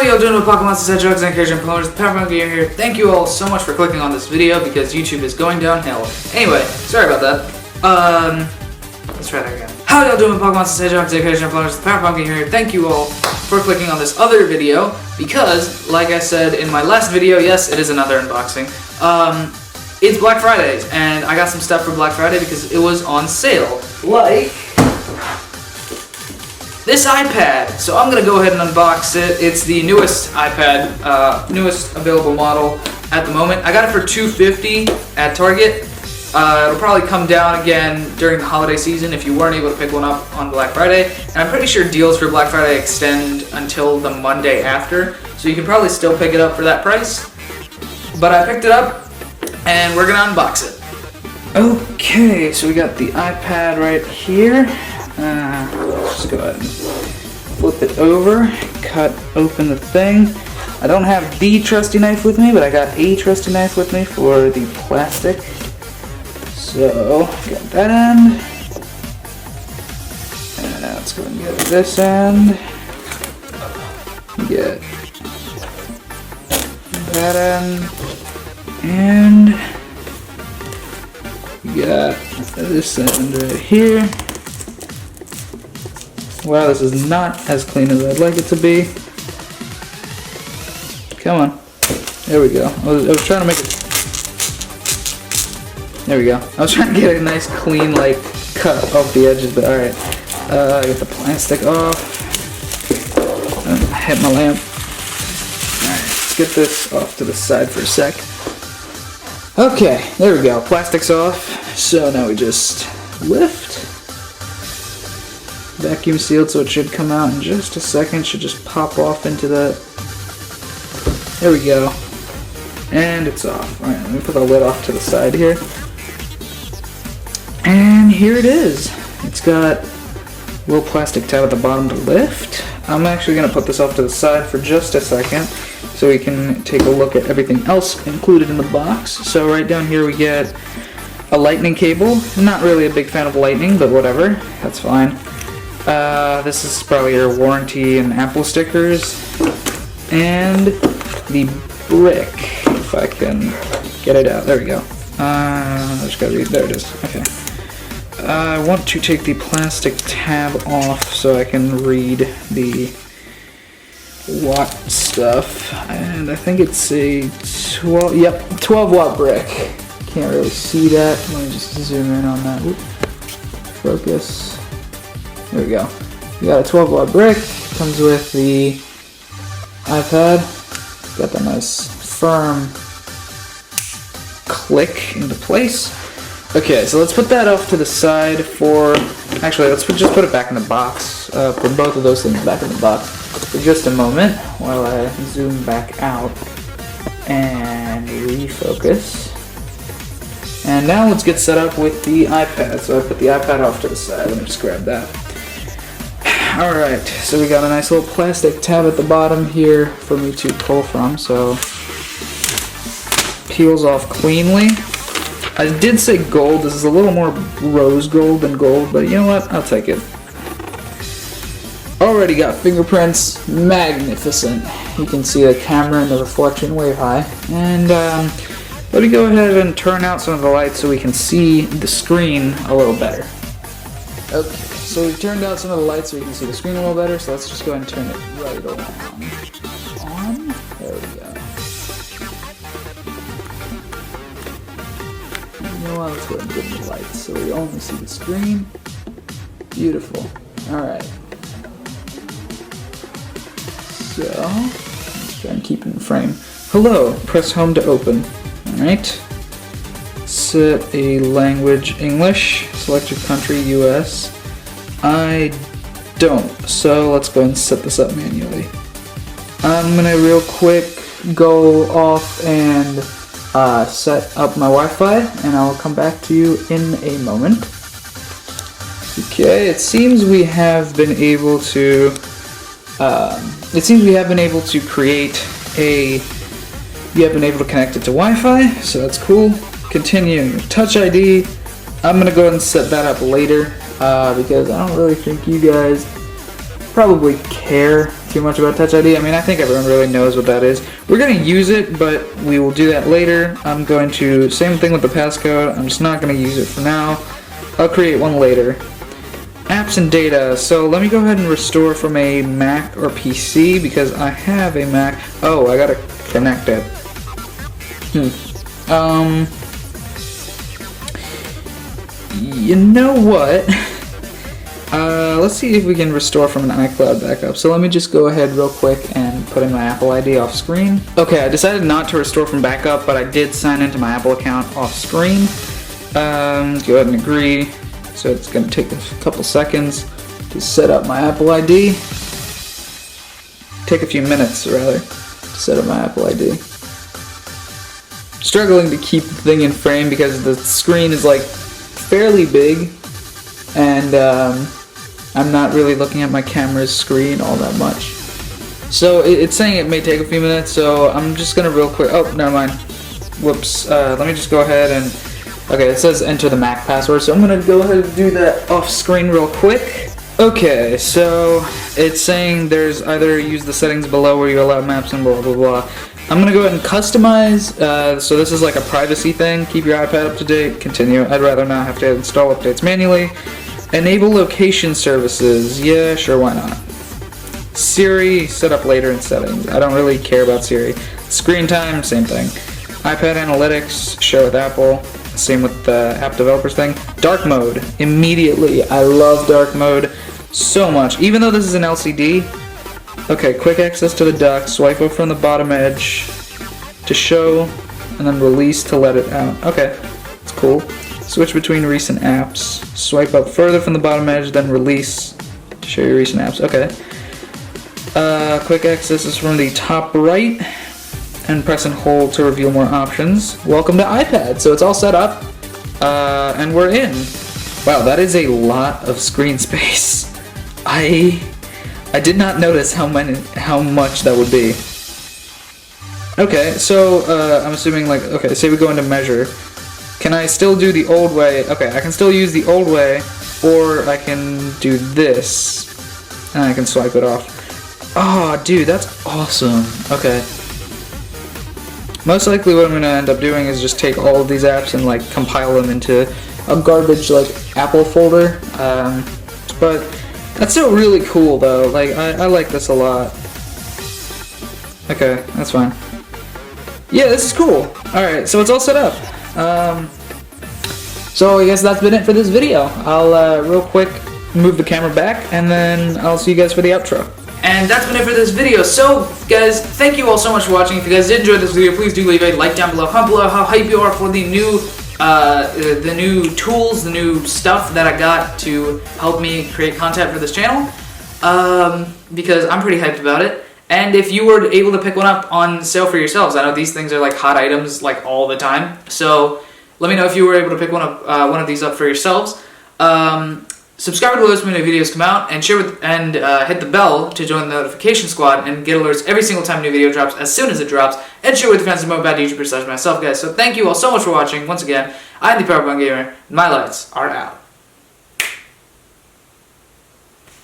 y'all doing with Pokemon Said Drugs and Encouragement Promoters? The Power Monkey here. Thank you all so much for clicking on this video because YouTube is going downhill. Anyway, sorry about that. Let's try that again. How y'all doing with Pokemon Said Drugs and Encouragement Promoters? The Power Monkey here. Thank you all for clicking on this other video because, like I said in my last video, yes, it is another unboxing. It's Black Friday, and I got some stuff for Black Friday because it was on sale. Like this iPad. So I'm gonna go ahead and unbox it. It's the newest iPad, newest available model at the moment. I got it for $250 at Target. It'll probably come down again during the holiday season if you weren't able to pick one up on Black Friday. And I'm pretty sure deals for Black Friday extend until the Monday after, so you can probably still pick it up for that price. But I picked it up, and we're gonna unbox it. Okay, so we got the iPad right here. Just go ahead and flip it over, cut open the thing. I don't have the trusty knife with me, but I got a trusty knife with me for the plastic. So, got that end. And now let's go and get this end. Get that end. And we got this end right here. Wow, this is not as clean as I'd like it to be. Come on. There we go. I was trying to make it... There we go. I was trying to get a nice clean, like, cut off the edges, but alright. I got the plastic off. I hit my lamp. Alright, let's get this off to the side for a sec. Okay, there we go. Plastic's off. So now we just lift. Vacuum sealed, so it should come out in just a second. Should just pop off into the... There we go. And it's off. Alright, let me put the lid off to the side here. And here it is. It's got a little plastic tab at the bottom to lift. I'm actually going to put this off to the side for just a second so we can take a look at everything else included in the box. So right down here we get a lightning cable. Not really a big fan of lightning, but whatever. That's fine. This is probably your warranty and Apple stickers. And the brick, if I can get it out. There we go. I just gotta read. There it is. Okay. I want to take the plastic tab off so I can read the watt stuff. And I think it's a 12 watt brick. Can't really see that. Let me just zoom in on that. Oop. Focus. There we go. You got a 12 watt brick. Comes with the iPad. Got that nice firm click into place. Okay, so let's put that off to the side for... Actually, let's just put it back in the box. Put both of those things back in the box for just a moment while I zoom back out and refocus. And now let's get set up with the iPad. So I put the iPad off to the side. Let me just grab that. Alright, so we got a nice little plastic tab at the bottom here for me to pull from, so peels off cleanly. I did say gold. This is a little more rose gold than gold, but you know what? I'll take it. Already got fingerprints. Magnificent. You can see the camera and the reflection way high. And let me go ahead and turn out some of the lights so we can see the screen a little better. Okay, so we turned out some of the lights so we can see the screen a little better, so let's just go ahead and turn it right on. There we go. You know what, let's go ahead and dim the lights so we only see the screen. Beautiful. Alright. So, let's try and keep it in frame. Hello, press home to open. Alright. Set a language English. Select your country, US. I don't, so let's go and set this up manually. I'm gonna real quick go off and set up my Wi-Fi, and I'll come back to you in a moment. Okay, it seems we have been able to create a... You have been able to connect it to Wi-Fi, so that's cool. Continuing Touch ID. I'm gonna go ahead and set that up later because I don't really think you guys probably care too much about Touch ID. I mean, I think everyone really knows what that is. We're going to use it, but we will do that later. I'm going to, same thing with the passcode. I'm just not going to use it for now. I'll create one later. Apps and data. So let me go ahead and restore from a Mac or PC because I have a Mac. Oh, I got to connect it. You know what? Let's see if we can restore from an iCloud backup. So let me just go ahead real quick and put in my Apple ID off screen. Okay, I decided not to restore from backup, but I did sign into my Apple account off screen. Go ahead and agree. So it's going to take a couple seconds to set up my Apple ID. Take a few minutes, rather, to set up my Apple ID. Struggling to keep the thing in frame because the screen is like fairly big, and I'm not really looking at my camera's screen all that much. So it's saying it may take a few minutes, so I'm just gonna real quick, oh, never mind. Whoops, let me just go ahead and, okay, it says enter the Mac password, so I'm gonna go ahead and do that off screen real quick. Okay, so it's saying there's either use the settings below where you allow maps and blah blah blah. I'm gonna go ahead and customize, so this is like a privacy thing. Keep your iPad up to date, continue. I'd rather not have to install updates manually. Enable location services, yeah, sure, why not. Siri, set up later in settings. I don't really care about Siri. Screen time, same thing. iPad analytics, share with Apple. Same with the app developers thing. Dark mode, immediately. I love dark mode so much. Even though this is an LCD, okay, quick access to the dock, swipe up from the bottom edge to show, and then release to let it out. Okay, it's cool. Switch between recent apps. Swipe up further from the bottom edge, then release to show your recent apps. Okay. Quick access is from the top right, and press and hold to reveal more options. Welcome to iPad. So it's all set up, and we're in. Wow, that is a lot of screen space. I did not notice how much that would be. Okay, so I'm assuming like, okay, say we go into measure. Can I still do the old way? Okay, I can still use the old way, or I can do this, and I can swipe it off. Oh, dude, that's awesome. Okay. Most likely what I'm gonna end up doing is just take all of these apps and like compile them into a garbage like Apple folder. But that's still really cool though. Like I like this a lot. Okay, that's fine. Yeah, this is cool. Alright, so it's all set up. So I guess that's been it for this video. I'll real quick move the camera back and then I'll see you guys for the outro. And that's been it for this video. So, guys, thank you all so much for watching. If you guys did enjoy this video, please do leave a like down below. Comment below how hype you are for the new tools, the new stuff that I got to help me create content for this channel. Because I'm pretty hyped about it. And if you were able to pick one up on sale for yourselves, I know these things are like hot items like all the time. So let me know if you were able to pick one of these up for yourselves. Subscribe to alerts when new videos come out, and share with hit the bell to join the notification squad and get alerts every single time a new video drops as soon as it drops, and share with your friends and more bad YouTubers such as myself, guys. So thank you all so much for watching. Once again, I'm the Powerbomb Gamer, and my lights are out.